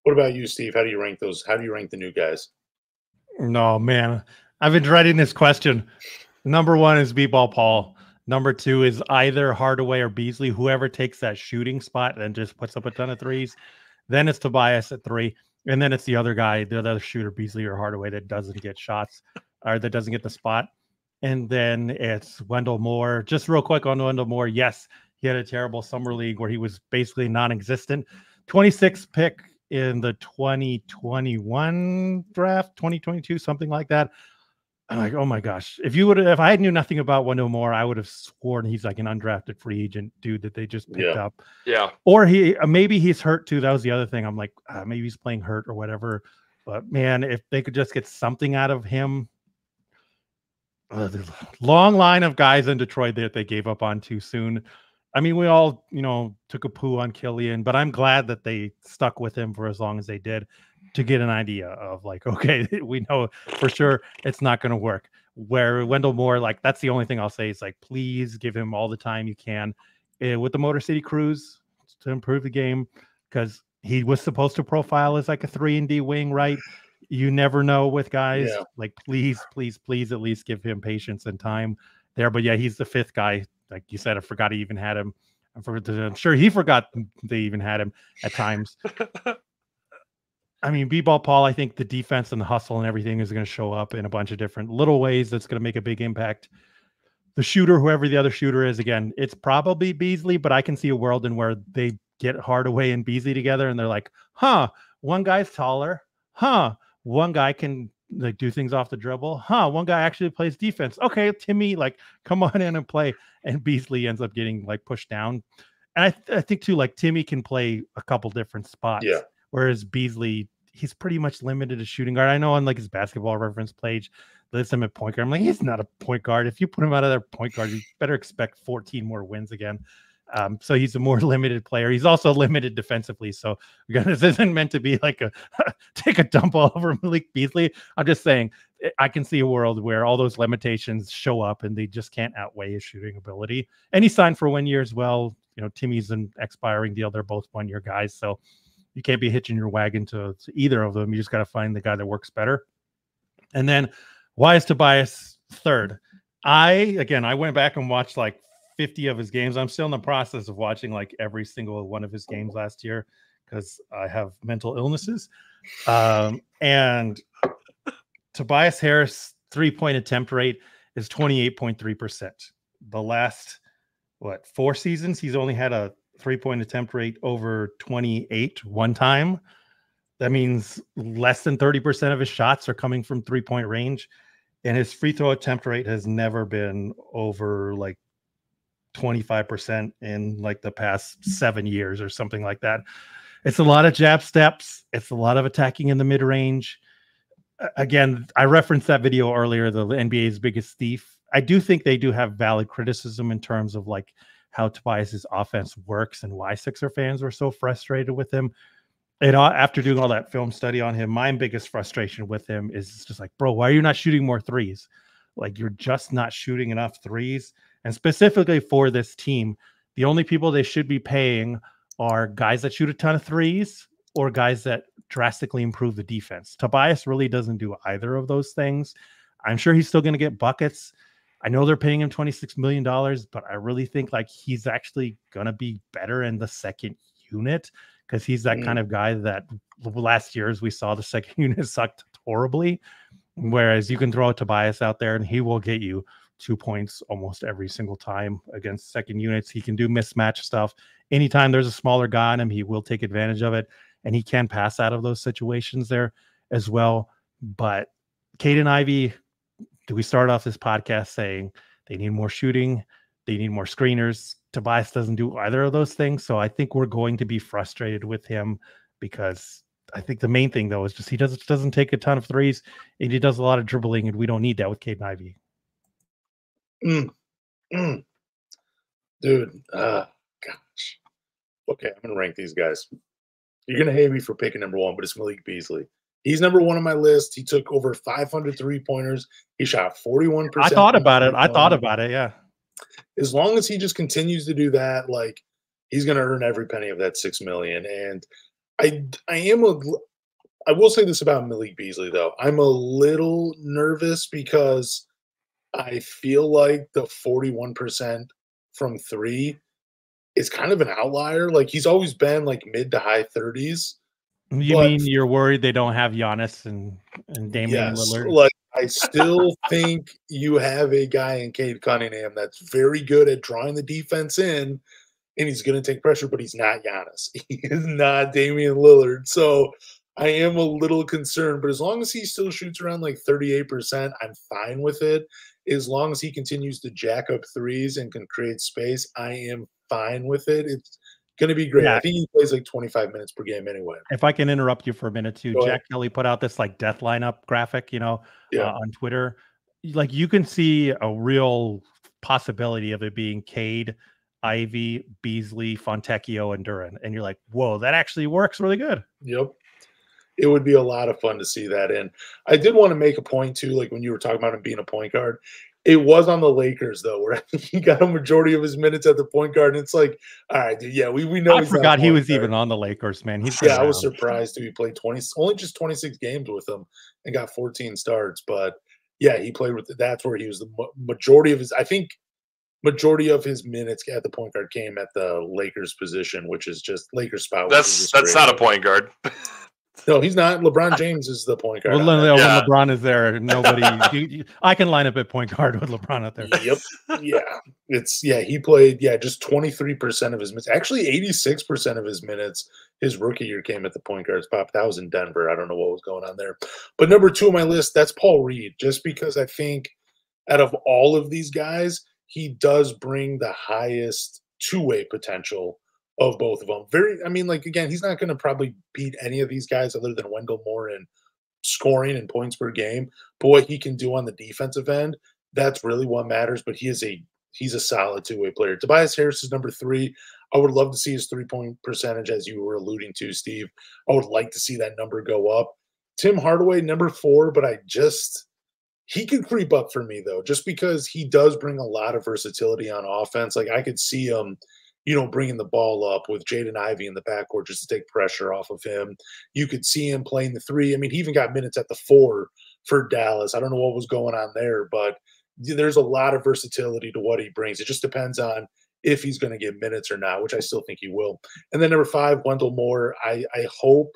What about you, Steve? How do you rank those? How do you rank the new guys? No, man. I've been dreading this question. Number 1 is B-Ball Paul. Number 2 is either Hardaway or Beasley, whoever takes that shooting spot and just puts up a ton of threes. Then it's Tobias at 3. And then it's the other guy, the other shooter, Beasley or Hardaway, that doesn't get shots or that doesn't get the spot. And then it's Wendell Moore. Just real quick on Wendell Moore. Yes, he had a terrible summer league where he was basically non-existent. 26th pick in the 2021 draft, 2022, something like that. I'm like, oh my gosh. If I knew nothing about Wendell Moore, I would have sworn he's like an undrafted free agent dude that they just picked up. Yeah. Or maybe he's hurt too. That was the other thing. I'm like, maybe he's playing hurt or whatever. But man, if they could just get something out of him. Long line of guys in Detroit that they gave up on too soon. I mean, we all, took a poo on Killian, but I'm glad that they stuck with him for as long as they did to get an idea of like, okay, we know for sure it's not going to work. Where Wendell Moore, that's the only thing I'll say is please give him all the time you can with the Motor City Cruise to improve the game, because he was supposed to profile as like a 3-and-D wing, right? You never know with guys. Yeah. Please at least give him patience and time there. But yeah, he's the 5th guy. Like you said, I forgot he even had him. I'm sure he forgot they even had him at times. I mean, B-Ball Paul, I think the defense and the hustle and everything is going to show up in a bunch of different little ways that's going to make a big impact. The shooter, whoever the other shooter is, again, it's probably Beasley, but I can see a world in where they get Hardaway and Beasley together and they're like, one guy's taller. One guy can do things off the dribble. One guy actually plays defense. Okay, Timmy, come on in and play. And Beasley ends up getting pushed down. And I think too, like Timmy can play a couple different spots. Yeah. Whereas Beasley, he's pretty much limited to shooting guard. I know on like his basketball reference page, lists him at point guard. I'm like, he's not a point guard. If you put him out of their point guard, you better expect 14 more wins again. So he's a more limited player. He's also limited defensively. So again, this isn't meant to be like a take a dump all over Malik Beasley. I'm just saying I can see a world where all those limitations show up and they just can't outweigh his shooting ability. And he signed for 1 year as well. You know, Timmy's an expiring deal. They're both 1 year guys. So you can't be hitching your wagon to either of them. You just got to find the guy that works better. And then why is Tobias third? I went back and watched like 50 of his games. I'm still in the process of watching like every single one of his games last year because I have mental illnesses. And Tobias Harris' 3-point attempt rate is 28.3%. The last, 4 seasons, he's only had a 3-point attempt rate over 28 one time. That means less than 30% of his shots are coming from 3-point range. And his free throw attempt rate has never been over like 25% in like the past 7 years or something like that. It's a lot of jab steps. It's a lot of attacking in the mid range. Again, I referenced that video earlier, the NBA's biggest thief. I do think they do have valid criticism in terms of like how Tobias's offense works and why Sixer fans were so frustrated with him. And after doing all that film study on him, my biggest frustration with him is just like, bro, why are you not shooting more threes? Like, you're just not shooting enough threes. And specifically for this team, the only people they should be paying are guys that shoot a ton of threes or guys that drastically improve the defense. Tobias really doesn't do either of those things. I'm sure he's still going to get buckets. I know they're paying him $26 million, but I really think like he's actually going to be better in the second unit because he's that kind of guy that last year, as we saw, the second unit sucked horribly. Whereas you can throw Tobias out there and he will get you 2 points almost every single time against second units. He can do mismatch stuff. Anytime there's a smaller guy on him, he will take advantage of it. And he can pass out of those situations there as well. But Caden Ivey, do we start off this podcast saying they need more shooting, they need more screeners? Tobias doesn't do either of those things. So I think we're going to be frustrated with him because I think the main thing, though, is just he doesn't take a ton of threes and he does a lot of dribbling, and we don't need that with Caden Ivey. Dude, gosh. Okay, I'm going to rank these guys. You're going to hate me for picking number one, but it's Malik Beasley. He's number one on my list. He took over 500 three-pointers. He shot 41%. I thought about it. Yeah. As long as he just continues to do that, like, he's going to earn every penny of that $6 million. And I will say this about Malik Beasley, though. I'm a little nervous because I feel like the 41% from three is kind of an outlier. Like, he's always been like mid to high 30s. You mean you're worried they don't have Giannis and Damian Lillard? Like, I still think you have a guy in Cade Cunningham that's very good at drawing the defense in, and he's going to take pressure, but he's not Giannis. He is not Damian Lillard. So I am a little concerned, but as long as he still shoots around like 38%, I'm fine with it. As long as he continues to jack up threes and can create space, I am fine with it. It's going to be great. Yeah. I think he plays like 25 minutes per game anyway. If I can interrupt you for a minute too, Jack Kelly put out this like death lineup graphic, on Twitter. Like, you can see a real possibility of it being Cade, Ivey, Beasley, Fontecchio, and Duran. And you're like, whoa, that actually works really good. Yep. It would be a lot of fun to see that. And I did want to make a point too, like when you were talking about him being a point guard, it was on the Lakers though, where he got a majority of his minutes at the point guard. And it's like, all right, dude, yeah, we know. I forgot he was even on the Lakers, man. I was surprised too. He played only just 26 games with them and got 14 starts. But yeah, he played with. That's where he was the majority of his. I think majority of his minutes at the point guard came at the Lakers position, which is just Lakers spout. That's not a point guard. No, he's not. LeBron James is the point guard. When LeBron is there, nobody. I can line up at point guard with LeBron out there. Yep. He played. Just 23% of his minutes. Actually, 86% of his minutes his rookie year came at the point guard spot. That was in Denver. I don't know what was going on there. But number two on my list, that's Paul Reed. Just because I think out of all of these guys, he does bring the highest two-way potential of both of them. I mean, like, again, he's not going to probably beat any of these guys other than Wendell Moore in scoring and points per game. But what he can do on the defensive end, that's really what matters. But he's a solid two-way player. Tobias Harris is number 3. I would love to see his three-point percentage, as you were alluding to, Steve. I would like to see that number go up. Tim Hardaway, number 4, but he could creep up for me, though, just because he does bring a lot of versatility on offense. Like, I could see him, bringing the ball up with Jaden Ivey in the backcourt just to take pressure off of him. You could see him playing the 3. I mean, he even got minutes at the 4 for Dallas. I don't know what was going on there, but there's a lot of versatility to what he brings. It just depends on if he's going to get minutes or not, which I still think he will. And then number 5, Wendell Moore. I hope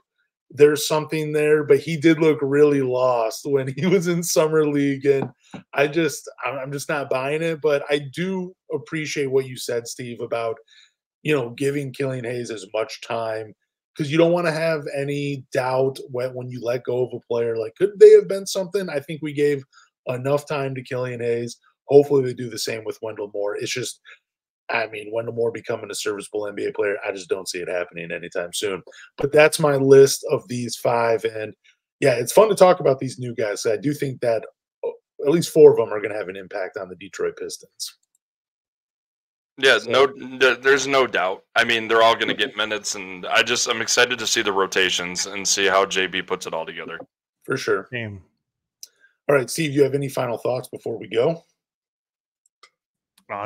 there's something there, but he did look really lost when he was in summer league, and I'm just not buying it. But I do appreciate what you said, Steve, about giving Killian Hayes as much time, because you don't want to have any doubt when you let go of a player. Like, could they have been something? I think we gave enough time to Killian Hayes. Hopefully they do the same with Wendell Moore. It's just, I mean, Wendell Moore becoming a serviceable NBA player, I just don't see it happening anytime soon. But that's my list of these 5. And, yeah, it's fun to talk about these new guys. I do think that at least 4 of them are going to have an impact on the Detroit Pistons. Yeah, there's no doubt. I mean, they're all going to get minutes, and I'm excited to see the rotations and see how JB puts it all together. For sure. Same. All right, Steve, you have any final thoughts before we go?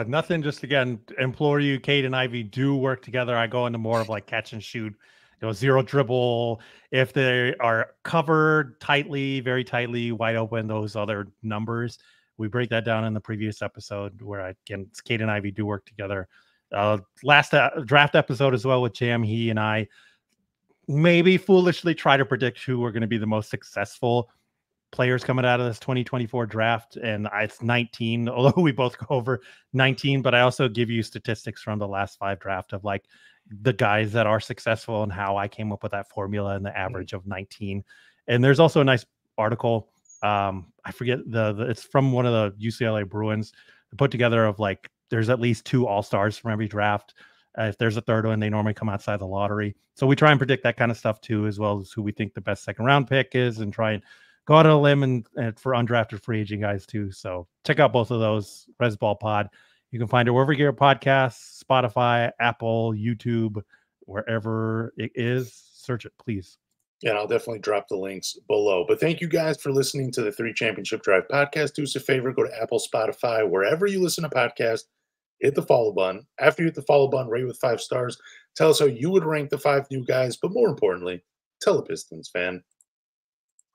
Nothing. Just, again, implore you, Cade and Ivey do work together. I go into more of like catch and shoot, zero dribble. If they are covered tightly, very tightly, wide open, those other numbers, we break that down in the previous episode where, Cade and Ivey do work together. Last draft episode as well with Jam, he and I maybe foolishly try to predict who are going to be the most successful players coming out of this 2024 draft, and it's 19, although we both go over 19, but I also give you statistics from the last 5 draft of like the guys that are successful and how I came up with that formula and the average of 19. And there's also a nice article, I forget it's from one of the UCLA Bruins, put together of like there's at least 2 all-stars from every draft. If there's a third one, they normally come outside the lottery. So we try and predict that kind of stuff too, as well as who we think the best second round pick is, and try and go out on a limb and for undrafted free agent guys too. So check out both of those. Rez Ball Pod. You can find it wherever you get podcasts, Spotify, Apple, YouTube, wherever it is. Search it, please. Yeah, and I'll definitely drop the links below. But thank you guys for listening to the 3 Championship Drive podcast. Do us a favor, go to Apple, Spotify, wherever you listen to podcasts, hit the follow button. After you hit the follow button, rate with 5 stars. Tell us how you would rank the 5 new guys, but more importantly, tell a Pistons fan